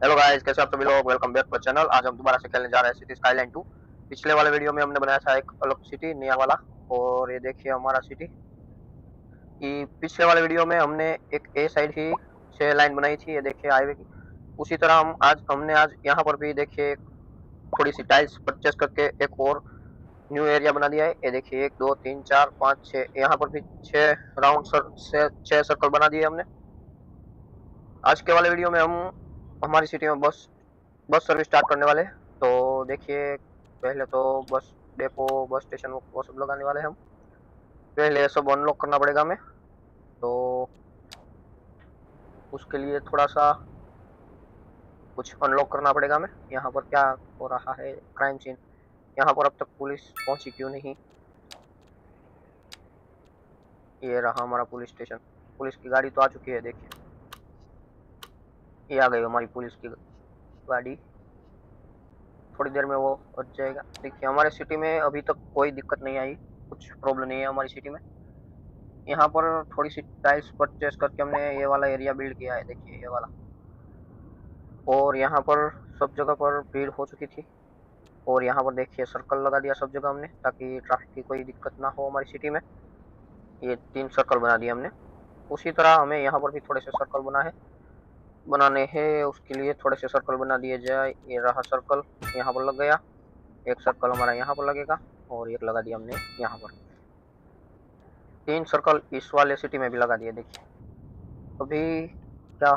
Hello guys, कैसे आप सभी लोग। Welcome back to channel. आज हम दोबारा से खेलने जा रहे हैं सिटी स्काईलाइन 2। पिछले वाले वीडियो में हमने बनाया था एक अलग सिटी, नया वाला। और ये देखिए हमारा सिटी कि पिछले वाले वीडियो में हमने एक ए साइड ही 6 लाइन बनाई थी, ये देखिए हाईवे की। उसी तरह हमने आज यहाँ पर भी देखिए थोड़ी सी टाइल्स परचेस करके एक और न्यू एरिया बना दिया है। ये देखिए 1 2 3 4 5 6, यहाँ पर भी 6 राउंड से 6 सर्कल बना दिए हमने। आज के वाले वीडियो में हम हमारी सिटी में बस बस सर्विस स्टार्ट करने वाले हैं। तो देखिए, पहले तो बस डेपो, बस स्टेशन वो सब लगाने वाले हैं हम। पहले सब अनलॉक करना पड़ेगा हमें, तो उसके लिए थोड़ा सा कुछ अनलॉक करना पड़ेगा हमें। यहाँ पर क्या हो रहा है, क्राइम सीन। यहाँ पर अब तक पुलिस पहुंची क्यों नहीं। ये रहा हमारा पुलिस स्टेशन। पुलिस की गाड़ी तो आ चुकी है, देखिए ये आ गई हमारी पुलिस की गाड़ी। थोड़ी देर में वो पहुंच जाएगा। देखिए हमारे सिटी में अभी तक कोई दिक्कत नहीं आई, कुछ प्रॉब्लम नहीं है हमारी सिटी में। यहाँ पर थोड़ी सी टाइल्स परचेस करके हमने ये वाला एरिया बिल्ड किया है, देखिए ये वाला। और यहाँ पर सब जगह पर भीड़ हो चुकी थी। और यहाँ पर देखिए सर्कल लगा दिया सब जगह हमने, ताकि ट्रैफिक की कोई दिक्कत ना हो हमारी सिटी में। ये 3 सर्कल बना दिए हमने। उसी तरह हमें यहाँ पर भी थोड़े से सर्कल बनाने हैं। उसके लिए थोड़े से सर्कल बना दिए जाए। ये रहा सर्कल, यहाँ पर लग गया। एक सर्कल हमारा यहाँ पर लगेगा और एक लगा दिया हमने यहाँ पर। 3 सर्कल इस वाले सिटी में भी लगा दिए। देखिए अभी क्या,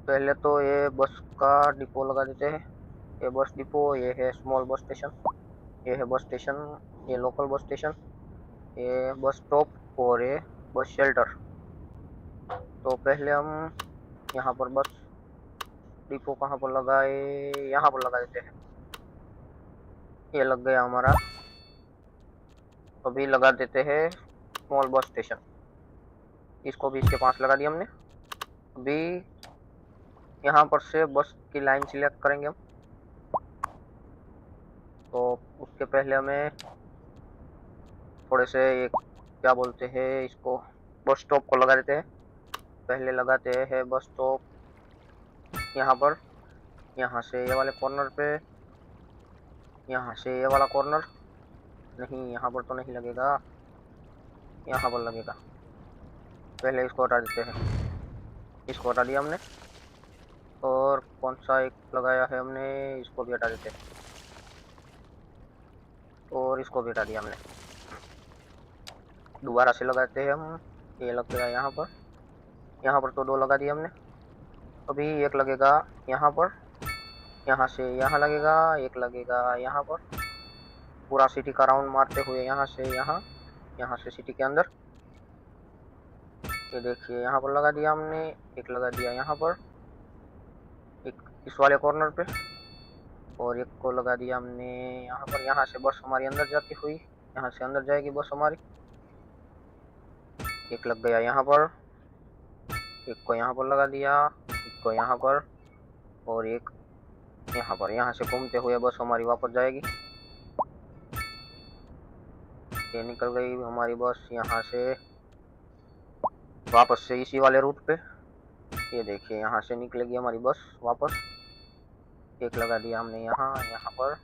पहले तो ये बस का डिपो लगा देते हैं। ये बस डिपो, ये है स्मॉल बस स्टेशन, ये है बस स्टेशन, ये लोकल बस स्टेशन, ये बस स्टॉप और ये बस शेल्टर। तो पहले हम यहाँ पर बस डिपो कहाँ पर लगाए, यहाँ पर लगा देते हैं। ये लग गया हमारा। अभी लगा देते हैं स्मॉल बस स्टेशन। इसको भी इसके पास लगा दिया हमने। अभी यहाँ पर से बस की लाइन सिलेक्ट करेंगे हम। तो उसके पहले हमें थोड़े से एक क्या बोलते हैं इसको, बस स्टॉप को लगा देते हैं। पहले लगाते हैं बस स्टॉप यहाँ पर। यहाँ से ये वाले कॉर्नर पे, यहाँ से ये वाला कॉर्नर। नहीं, यहाँ पर तो नहीं लगेगा, यहाँ पर लगेगा। पहले इसको हटा देते हैं। इसको हटा दिया हमने। और कौन सा एक लगाया है हमने, इसको भी हटा देते हैं। और इसको भी हटा दिया हमने। दोबारा से लगाते हैं हम। ये लग गया यहाँ पर। यहाँ पर तो 2 लगा दिए हमने। अभी एक लगेगा यहाँ पर। यहाँ से यहाँ लगेगा, एक लगेगा यहाँ पर। पूरा सिटी का राउंड मारते हुए यहाँ से यहाँ, यहाँ से सिटी के अंदर। ये देखिए यहाँ पर लगा दिया हमने। एक लगा दिया यहाँ पर, एक इस वाले कॉर्नर पे। और एक को लगा दिया हमने यहाँ पर। यहाँ से बस हमारी अंदर जाती हुई, यहाँ से अंदर जाएगी बस हमारी। एक लग गया यहाँ पर, एक को यहाँ पर लगा दिया, एक को यहाँ पर, और एक यहाँ पर। यहाँ से घूमते हुए बस हमारी वापस जाएगी। ये निकल गई हमारी बस यहाँ से वापस से इसी वाले रूट पे। ये देखिए यहाँ से निकलेगी हमारी बस वापस। एक लगा दिया हमने यहाँ, यहाँ पर।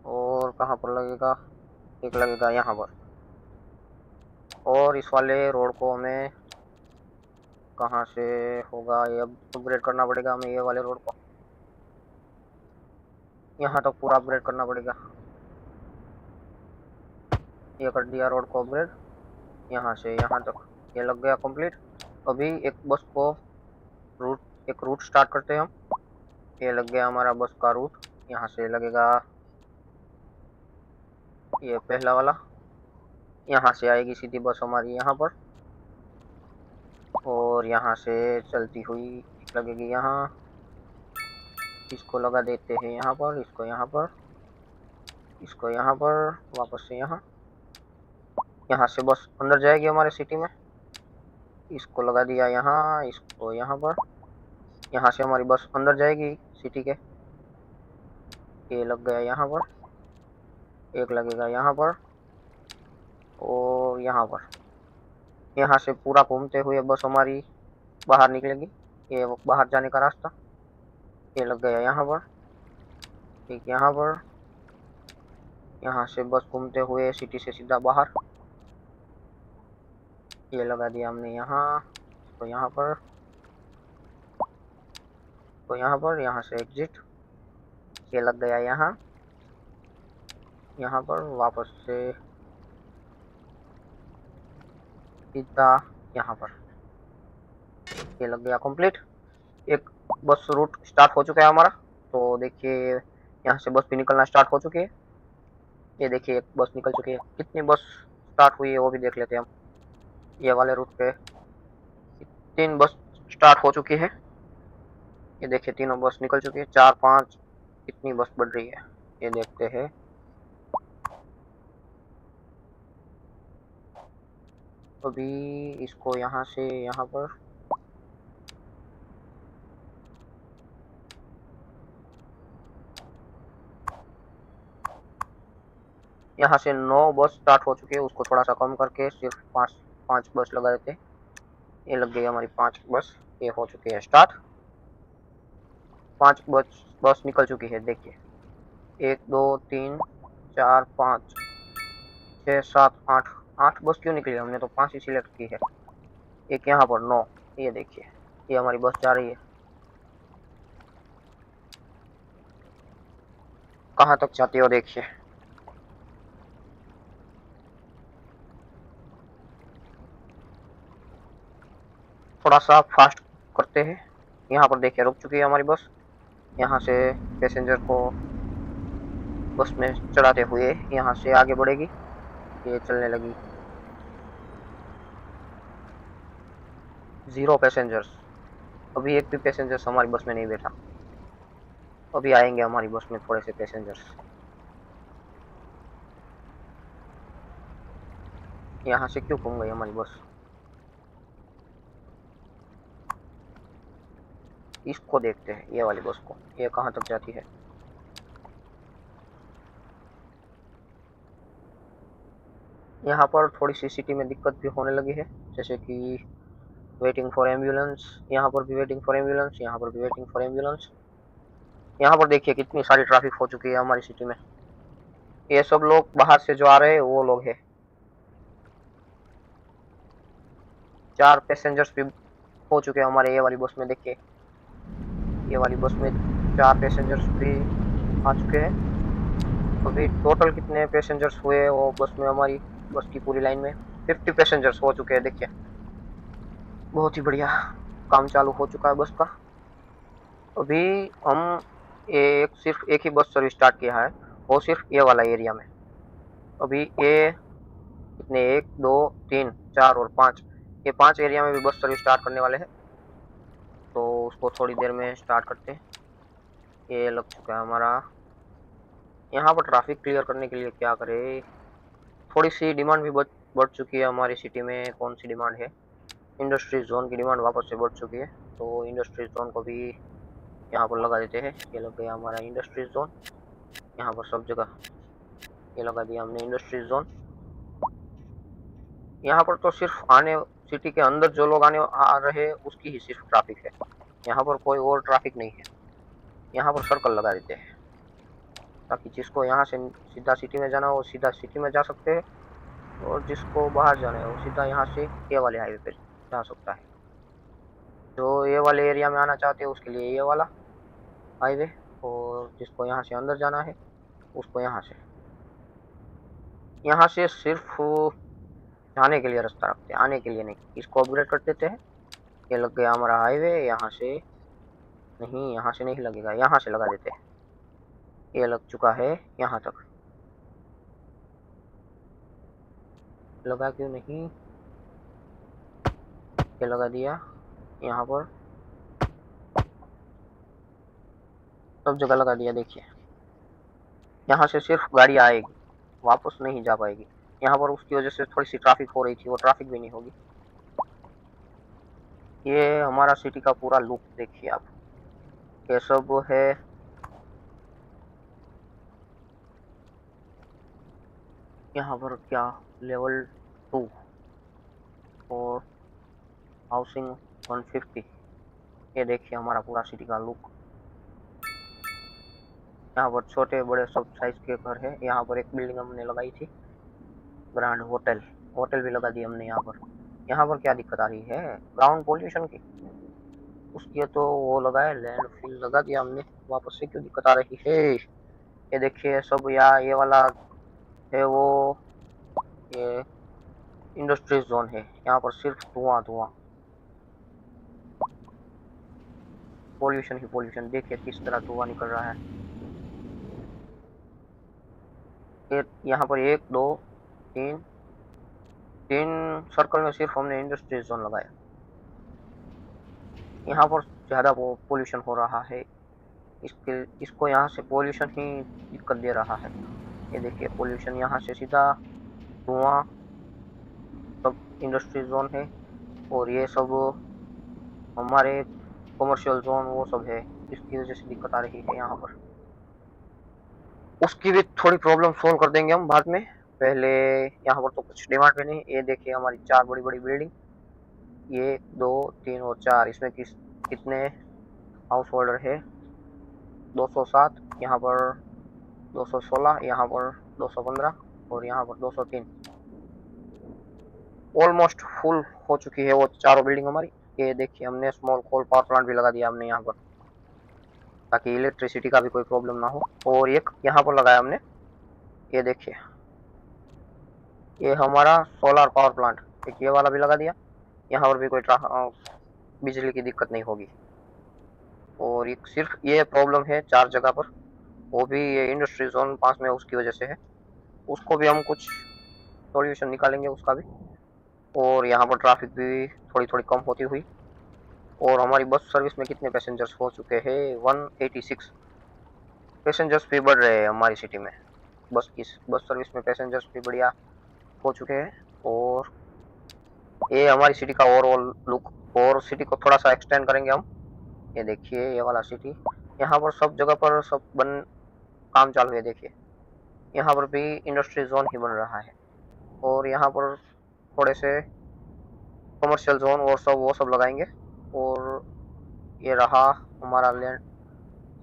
और कहाँ पर लगेगा, एक लगेगा यहाँ पर। और इस वाले रोड को हमें कहाँ से होगा, ये अपग्रेड करना पड़ेगा हमें। ये वाले रोड को यहाँ तक पूरा अपग्रेड करना पड़ेगा। ये कर दिया रोड को अपग्रेड, यहाँ से यहाँ तक ये लग गया कंप्लीट। अभी एक बस को एक रूट स्टार्ट करते हैं हम। ये लग गया हमारा बस का रूट। यहाँ से लगेगा ये पहला वाला। यहाँ से आएगी सीधी बस हमारी यहाँ पर। और यहाँ से चलती हुई लगेगी यहाँ। इसको लगा देते हैं यहाँ पर, इसको यहाँ पर, इसको यहाँ पर, वापस से यहाँ। यहाँ से बस अंदर जाएगी हमारे सिटी में। इसको लगा दिया यहाँ, इसको यहाँ पर। यहाँ से हमारी बस अंदर जाएगी सिटी के। ये लग गया यहाँ पर। एक लगेगा यहाँ पर और यहाँ पर। यहाँ से पूरा घूमते हुए बस हमारी बाहर निकलेगी। ये वो बाहर जाने का रास्ता ये लग गया यहाँ पर। ठीक यहाँ पर, यहाँ से बस घूमते हुए सिटी से सीधा बाहर। ये लगा दिया हमने यहाँ, तो यहाँ पर, तो यहाँ पर, यहाँ से एग्जिट। ये लग गया यहाँ, यहाँ पर वापस से सीधा यहाँ पर। ये लग गया कंप्लीट। एक बस रूट स्टार्ट हो चुका है हमारा। तो देखिए यहाँ से बस भी निकलना स्टार्ट हो चुकी है। ये देखिए एक बस निकल चुकी है। कितनी बस स्टार्ट हुई है वो भी देख लेते हैं हम। ये वाले रूट पे 3 बस स्टार्ट हो चुकी है। ये देखिए तीनों बस निकल चुकी है। 4 5 कितनी बस बढ़ रही है ये देखते हैं। अभी इसको यहाँ से यहाँ पर, यहाँ से 9 बस स्टार्ट हो चुकी है। उसको थोड़ा सा कम करके सिर्फ 5 बस लगा देते हैं। ये लग गई हमारी 5 बस। ये हो चुकी है स्टार्ट। 5 बस निकल चुकी है। देखिए 1 2 3 4 5 6 7 8 8 बस क्यों निकली? हमने तो 5 ही सिलेक्ट की है। एक यहाँ पर 9। ये देखिए ये हमारी बस जा रही है। कहाँ तक जाती हो देखिए। थोड़ा सा फास्ट करते हैं। यहाँ पर देखिए रुक चुकी है हमारी बस। यहाँ से पैसेंजर को बस में चढ़ाते हुए यहाँ से आगे बढ़ेगी। ये चलने लगी। 0 पैसेंजर्स। अभी एक भी पैसेंजर्स हमारी बस में नहीं बैठा। अभी आएंगे हमारी बस में थोड़े से पैसेंजर्स। यहाँ से क्यों घूम गई हमारी बस? इसको देखते हैं, ये वाली बस को, ये कहाँ तक जाती है। यहाँ पर थोड़ी सी सिटी में दिक्कत भी होने लगी है, जैसे कि वेटिंग फॉर एम्बुलेंस। यहाँ पर भी वेटिंग फॉर एम्बुलेंस, यहाँ पर भी वेटिंग फॉर एम्बुलेंस। यहाँ पर देखिए कितनी सारी ट्रैफिक हो चुकी है हमारी सिटी में। ये सब लोग बाहर से जो आ रहे हैं वो लोग हैं। 4 पैसेंजर्स भी हो चुके हैं हमारे ये वाली बस में। देखिए ये वाली बस में 4 पैसेंजर्स भी आ चुके हैं। अभी टोटल कितने पैसेंजर्स हुए वो बस में, हमारी बस की पूरी लाइन में 50 पैसेंजर्स हो चुके हैं। देखिए बहुत ही बढ़िया काम चालू हो चुका है बस का। अभी हम सिर्फ एक ही बस सर्विस स्टार्ट किया है, वो सिर्फ ये वाला एरिया में। अभी ये कितने 1 2 3 4 और 5, ये 5 एरिया में भी बस सर्विस स्टार्ट करने वाले हैं। तो उसको थोड़ी देर में स्टार्ट करते हैं। ये लग चुका है हमारा। यहाँ पर ट्रैफिक क्लियर करने के लिए क्या करें? थोड़ी सी डिमांड भी बढ़ चुकी है हमारी सिटी में। कौन सी डिमांड है? इंडस्ट्री जोन की डिमांड वापस से बढ़ चुकी है। तो इंडस्ट्री जोन को भी यहाँ पर लगा देते हैं। ये लग गया हमारा इंडस्ट्री जोन। यहाँ पर सब जगह ये लगा दिया हमने इंडस्ट्री जोन। यहाँ पर तो सिर्फ आने, सिटी के अंदर जो लोग आने आ रहे हैं उसकी ही सिर्फ ट्रैफिक है। यहाँ पर कोई और ट्रैफिक नहीं है। यहाँ पर सर्कल लगा देते हैं ताकि जिसको यहाँ से सीधा सिटी में जाना हो वो सीधा सिटी में जा सकते हैं, और जिसको बाहर जाना है वो सीधा यहाँ से ये वाले हाईवे पे जा सकता है। जो ये वाले एरिया में आना चाहते हैं उसके लिए ये वाला हाईवे, और जिसको यहाँ से अंदर जाना है उसको यहाँ से सिर्फ जाने के लिए रास्ता रखते हैं, आने के लिए नहीं। इसको अपग्रेड कर देते हैं। ये लग गया हमारा हाईवे। यहाँ से नहीं, यहाँ से नहीं लगेगा, यहाँ से लगा देते हैं। ये लग चुका है यहाँ तक। लगा क्यों नहीं? ये लगा दिया यहाँ पर, सब जगह लगा दिया। देखिए यहाँ से सिर्फ गाड़ी आएगी, वापस नहीं जा पाएगी। यहाँ पर उसकी वजह से थोड़ी सी ट्रैफिक हो रही थी, वो ट्रैफिक भी नहीं होगी। ये हमारा सिटी का पूरा लुक देखिए आप। ये सब है। यहाँ पर क्या लेवल 2 और हाउसिंग 150। ये देखिए हमारा पूरा सिटी का लुक। यहाँ पर छोटे बड़े सब साइज के घर है। यहाँ पर एक बिल्डिंग हमने लगाई थी, ग्रैंड होटल। होटल भी लगा दी हमने यहाँ पर। यहाँ पर क्या दिक्कत आ रही है, ग्राउंड पोल्यूशन की। उसकी तो वो लगा है, लैंड फिल लगा दिया हमने। वापस से क्यों दिक्कत आ रही है। ये देखिए सब, यहाँ ये वाला है वो, ये इंडस्ट्री जोन है। यहाँ पर सिर्फ धुआं धुआं, पोल्यूशन ही पोल्यूशन। देखिए किस तरह धुआं निकल रहा है। यहाँ पर एक दो तीन तीन सर्कल में सिर्फ हमने इंडस्ट्री जोन लगाया। यहाँ पर ज्यादा पोल्यूशन हो रहा है। इसको यहाँ से पोल्यूशन ही दिक्कत दे रहा है। ये देखिए पोल्यूशन, यहाँ से सीधा धुआं, सब इंडस्ट्री जोन है। और ये सब हमारे कमर्शियल जोन वो सब है। इसकी वजह से दिक्कत आ रही है यहाँ पर। उसकी भी थोड़ी प्रॉब्लम सोल्व कर देंगे हम बाद में। पहले यहाँ पर तो कुछ डिमांड पे नहीं। ये देखिए हमारी 4 बड़ी बड़ी बिल्डिंग, ये 2 3 और 4। इसमें कितने हाउस होल्डर है, 207, यहाँ पर 216, यहाँ पर 215 और यहाँ पर 203। ऑलमोस्ट फुल हो चुकी है वो चारों बिल्डिंग हमारी। ये देखिए हमने स्मॉल कोल पावर प्लांट भी लगा दिया हमने यहाँ पर, ताकि इलेक्ट्रिसिटी का भी कोई प्रॉब्लम ना हो। और एक यहाँ पर लगाया हमने, ये देखिए ये हमारा सोलर पावर प्लांट। एक ये वाला भी लगा दिया। यहाँ पर भी कोई बिजली की दिक्कत नहीं होगी। और एक सिर्फ ये प्रॉब्लम है 4 जगह पर, वो भी ये इंडस्ट्री जोन पास में उसकी वजह से है। उसको भी हम कुछ सॉल्यूशन निकालेंगे उसका भी। और यहाँ पर ट्रैफिक भी थोड़ी थोड़ी कम होती हुई। और हमारी बस सर्विस में कितने पैसेंजर्स हो चुके हैं, 186 पैसेंजर्स भी बढ़ रहे हैं हमारी सिटी में। बस सर्विस में पैसेंजर्स भी बढ़िया हो चुके हैं। और ये हमारी सिटी का ओवरऑल लुक। और सिटी को थोड़ा सा एक्सटेंड करेंगे हम। ये देखिए ये वाला सिटी, यहाँ पर सब जगह पर सब काम चालू है। देखिए यहाँ पर भी इंडस्ट्री जोन ही बन रहा है। और यहाँ पर थोड़े से कमर्शियल जोन और सब वो सब लगाएंगे। और ये रहा हमारा लैंड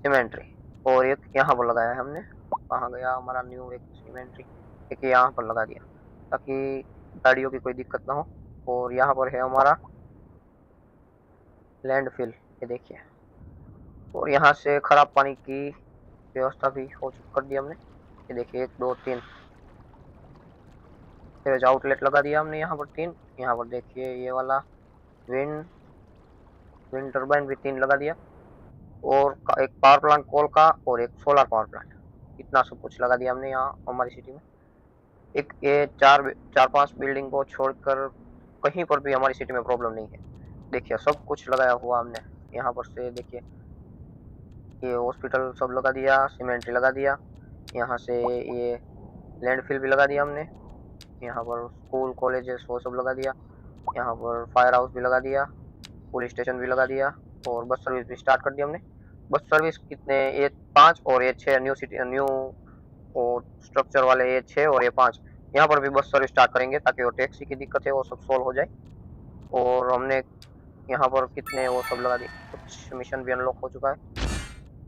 सीमेंट्री। और एक यहाँ पर लगाया है हमने। कहाँ गया हमारा न्यू एक सीमेंट्री, एक यहाँ पर लगा दिया ताकि गाड़ियों की कोई दिक्कत ना हो। और यहाँ पर है हमारा लैंड फिल, ये देखिए। और यहाँ से खराब पानी की व्यवस्था भी कर दी हमने। ये देखिए 1 2 3 सीवेज आउटलेट लगा दिया हमने यहाँ पर 3। यहाँ पर देखिए ये वाला विंड टर्बाइन भी 3 लगा दिया। और एक पावर प्लांट कोल का और एक सोलर पावर प्लांट, इतना सब कुछ लगा दिया हमने यहाँ हमारी सिटी में। एक ये 4-5 बिल्डिंग को छोड़कर कहीं पर भी हमारी सिटी में प्रॉब्लम नहीं है। देखिए सब कुछ लगाया हुआ हमने। यहाँ पर से देखिए ये हॉस्पिटल सब लगा दिया, सीमेंट्री लगा दिया। यहाँ से ये लैंडफिल भी लगा दिया हमने। यहाँ पर स्कूल कॉलेजेस वो सब लगा दिया। यहाँ पर फायर हाउस भी लगा दिया, पुलिस स्टेशन भी लगा दिया। और बस सर्विस भी स्टार्ट कर दी हमने। बस सर्विस कितने, ये 5 और ये 6 न्यू और स्ट्रक्चर वाले, ये 6 और ये 5। यहाँ पर भी बस सर्विस स्टार्ट करेंगे ताकि वो टैक्सी की दिक्कत है वो सब सोल्व हो जाए। और हमने यहाँ पर कितने वो सब लगा दिए। कुछ मिशन भी अनलॉक हो चुका है।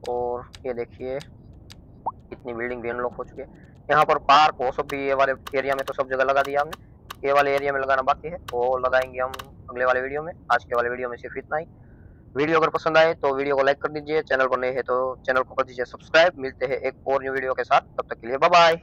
और ये देखिए कितनी बिल्डिंग भी अनलॉक हो चुकी है। यहाँ पर पार्क वो सब भी ये वाले एरिया में तो सब जगह लगा दिया हमने। ये वाले एरिया में लगाना बाकी है, वो लगाएंगे हम अगले वाले वीडियो में। आज के वाले वीडियो में सिर्फ इतना ही। वीडियो अगर पसंद आए तो वीडियो को लाइक कर दीजिए, चैनल पर नए हैं तो चैनल को कर दीजिए सब्सक्राइब। मिलते हैं एक और न्यू वीडियो के साथ, तब तक के लिए बाय बाय।